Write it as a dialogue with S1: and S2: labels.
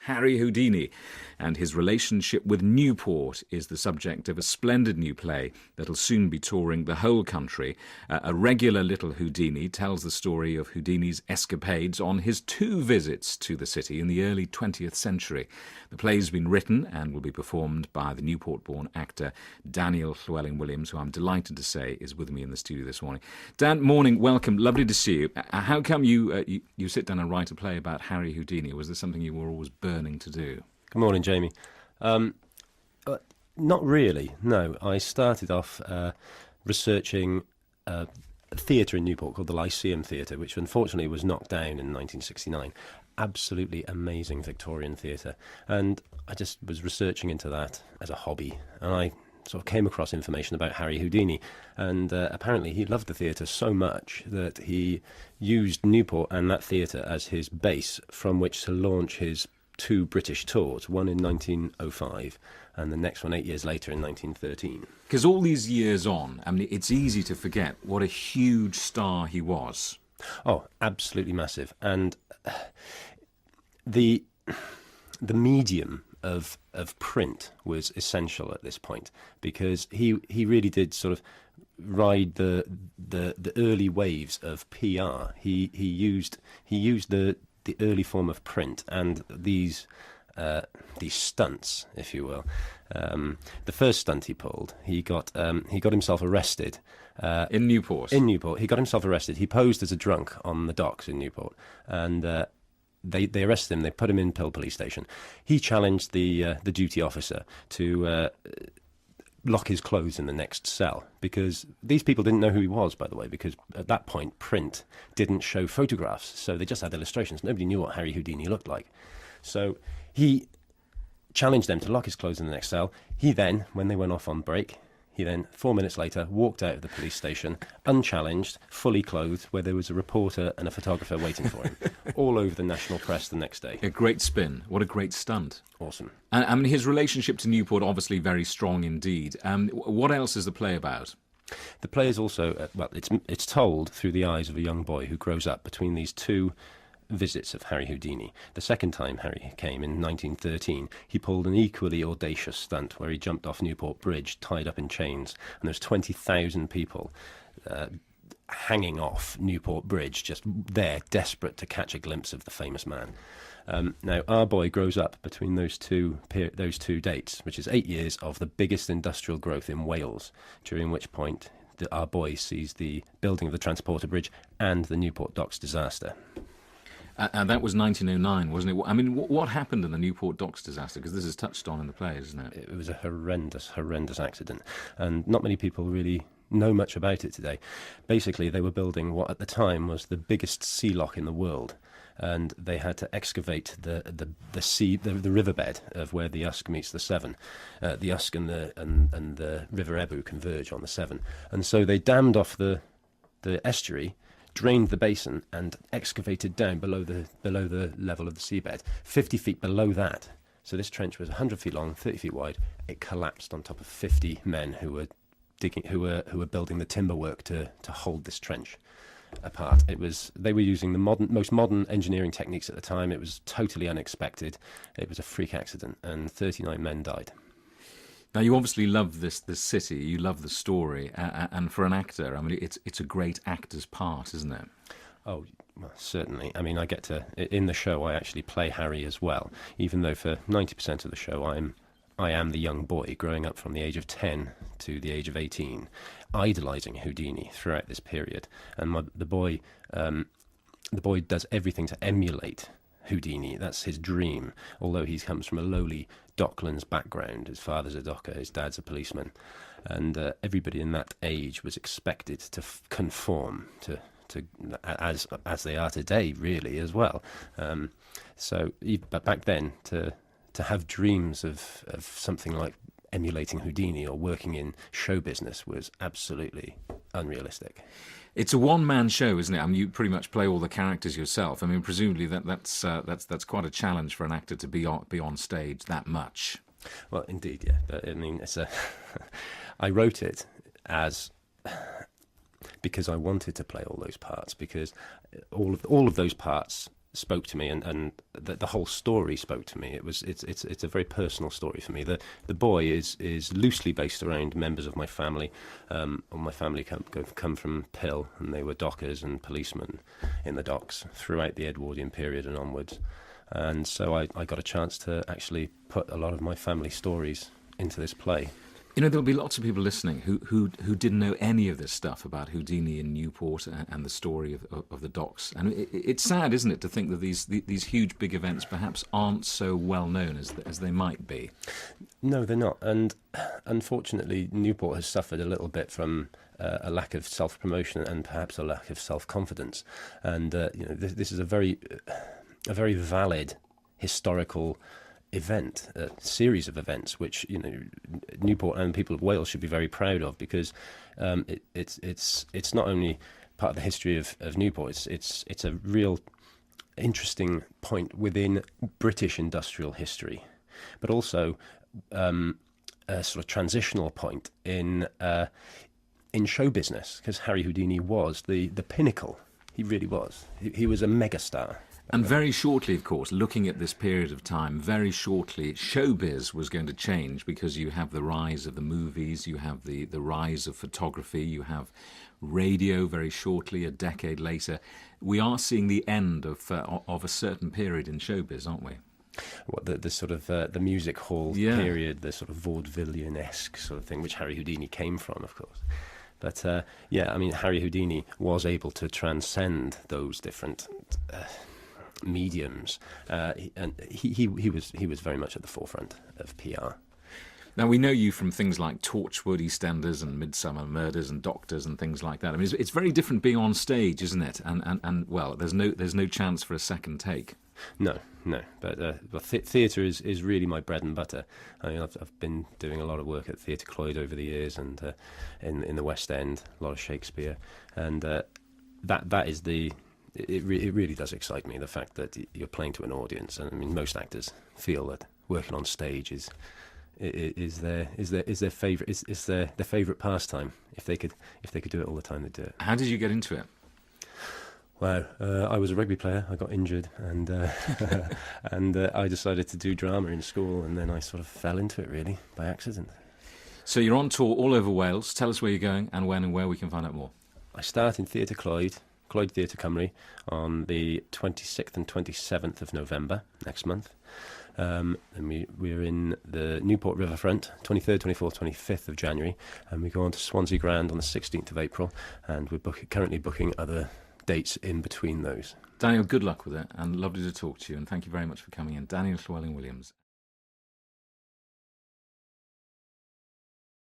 S1: Harry Houdini, and his relationship with Newport is the subject of a splendid new play that'll soon be touring the whole country. A regular little Houdini tells the story of Houdini's escapades on his 2 visits to the city in the early 20th century. The play's been written and will be performed by the Newport-born actor Daniel Llewelyn-Williams, who I'm delighted to say is with me in the studio this morning. Dan, morning, welcome, lovely to see you. How come you sit down and write a play about Harry Houdini? Was this something you were always burning to do?
S2: Good morning, Jamie. Not really, no. I started off researching a theatre in Newport called the Lyceum Theatre, which unfortunately was knocked down in 1969. Absolutely amazing Victorian theatre. And I just was researching into that as a hobby, and I sort of came across information about Harry Houdini, and apparently he loved the theatre so much that he used Newport and that theatre as his base from which to launch his 2 British tours, one in 1905 and the next one 8 years later in 1913.
S1: Because all these years on, I mean, it's easy to forget what a huge star he was.
S2: Oh, absolutely massive. And the medium of print was essential at this point, because he really did sort of ride the early waves of PR. He used the early form of print and these stunts, if you will. The first stunt he pulled, he got himself arrested.
S1: In Newport?
S2: In Newport. He got himself arrested. He posed as a drunk on the docks in Newport, and they arrested him. They put him in Pill Police Station. He challenged the duty officer to lock his clothes in the next cell, because these people didn't know who he was, by the way, because at that point print didn't show photographs, so they just had illustrations. Nobody knew what Harry Houdini looked like. So he challenged them to lock his clothes in the next cell. He then, when they went off on break, 4 minutes later, walked out of the police station, unchallenged, fully clothed, where there was a reporter and a photographer waiting for him, all over the national press the next day.
S1: A great spin. What a great stunt.
S2: Awesome.
S1: I mean, his relationship to Newport, obviously very strong indeed. What else is the play about?
S2: The play is also, it's told through the eyes of a young boy who grows up between these 2 visits of Harry Houdini. The second time Harry came in 1913, he pulled an equally audacious stunt where he jumped off Newport Bridge tied up in chains, and there's 20,000 people hanging off Newport Bridge, just there, desperate to catch a glimpse of the famous man. Now, our boy grows up between those two dates, which is 8 years of the biggest industrial growth in Wales, during which point our boy sees the building of the Transporter Bridge and the Newport Docks disaster.
S1: And that was 1909, wasn't it? I mean, what happened in the Newport Docks disaster? Because this is touched on in the play, isn't it?
S2: It was a horrendous accident, and not many people really know much about it today. Basically, they were building what at the time was the biggest sea lock in the world, and they had to excavate the riverbed of where the Usk meets the Severn. The Usk and the River Ebwy converge on the Severn, and so they dammed off the estuary, drained the basin and excavated down below the level of the seabed, 50 feet below that. So this trench was 100 feet long, 30 feet wide. It collapsed on top of 50 men who were building the timber work to hold this trench apart. They were using the most modern engineering techniques at the time. It was totally unexpected. It was a freak accident, and 39 men died.
S1: Now, you obviously love this city, you love the story, and for an actor, I mean, it's a great actor's part, isn't it?
S2: Oh, well, certainly. I mean, in the show, I actually play Harry as well, even though for 90% of the show, I am the young boy growing up from the age of 10 to the age of 18, idolising Houdini throughout this period. And the boy does everything to emulate Houdini. That's his dream, although he comes from a lowly Docklands background. His father's a docker, his dad's a policeman, and everybody in that age was expected to conform to as they are today, really, as well. But back then, to have dreams of something like emulating Houdini or working in show business was absolutely unrealistic.
S1: It's a one-man show, isn't it? I mean, you pretty much play all the characters yourself. I mean, presumably that's quite a challenge for an actor to be on stage that much.
S2: Well, indeed, yeah. But I mean, I wrote it because I wanted to play all those parts, because all of those parts spoke to me, and the whole story spoke to me. It's a very personal story for me. The boy is loosely based around members of my family. All my family come from Pill, and they were dockers and policemen in the docks throughout the Edwardian period and onwards. And so I got a chance to actually put a lot of my family stories into this play.
S1: You know, there'll be lots of people listening who didn't know any of this stuff about Houdini in Newport and the story of the docks. And it's sad, isn't it, to think that these huge big events perhaps aren't so well known as they might be. No,
S2: they're not. And unfortunately, Newport has suffered a little bit from a lack of self-promotion and perhaps a lack of self-confidence. And this is a very valid historical event, a series of events which Newport and people of Wales should be very proud of, because it's not only part of the history of Newport, it's a real interesting point within British industrial history, but also a sort of transitional point in show business, because Harry Houdini was the pinnacle. He really was. He was a megastar.
S1: And very shortly, of course, looking at this period of time, very shortly, showbiz was going to change, because you have the rise of the movies, you have the rise of photography, you have radio very shortly, a decade later. We are seeing the end of a certain period in showbiz, aren't we?
S2: What, the sort of the music hall period, the sort of vaudevillian-esque sort of thing, which Harry Houdini came from, of course. But I mean, Harry Houdini was able to transcend those different mediums, and he was very much at the forefront of PR.
S1: Now, we know you from things like Torchwood, EastEnders, and Midsummer Murders, and Doctors, and things like that. I mean, it's very different being on stage, isn't it? And well, there's no chance for a second take.
S2: No. But theatre is really my bread and butter. I mean, I've been doing a lot of work at Theatre Clwyd over the years, and in the West End, a lot of Shakespeare, and that is the. It really does excite me, the fact that you're playing to an audience. And I mean, most actors feel that working on stage is their favourite pastime. If they could do it all the time, they'd do it.
S1: How did you get into it?
S2: Well, I was a rugby player. I got injured, and I decided to do drama in school, and then I sort of fell into it really by accident.
S1: So you're on tour all over Wales. Tell us where you're going and when and where we can find out more.
S2: I start in Theatre Clwyd Theatre Cymru, on the 26th and 27th of November next month. And we're in the Newport Riverfront, 23rd, 24th, 25th of January, and we go on to Swansea Grand on the 16th of April, and we're currently booking other dates in between those.
S1: Daniel, good luck with it, and lovely to talk to you, and thank you very much for coming in. Daniel Llewelyn-Williams.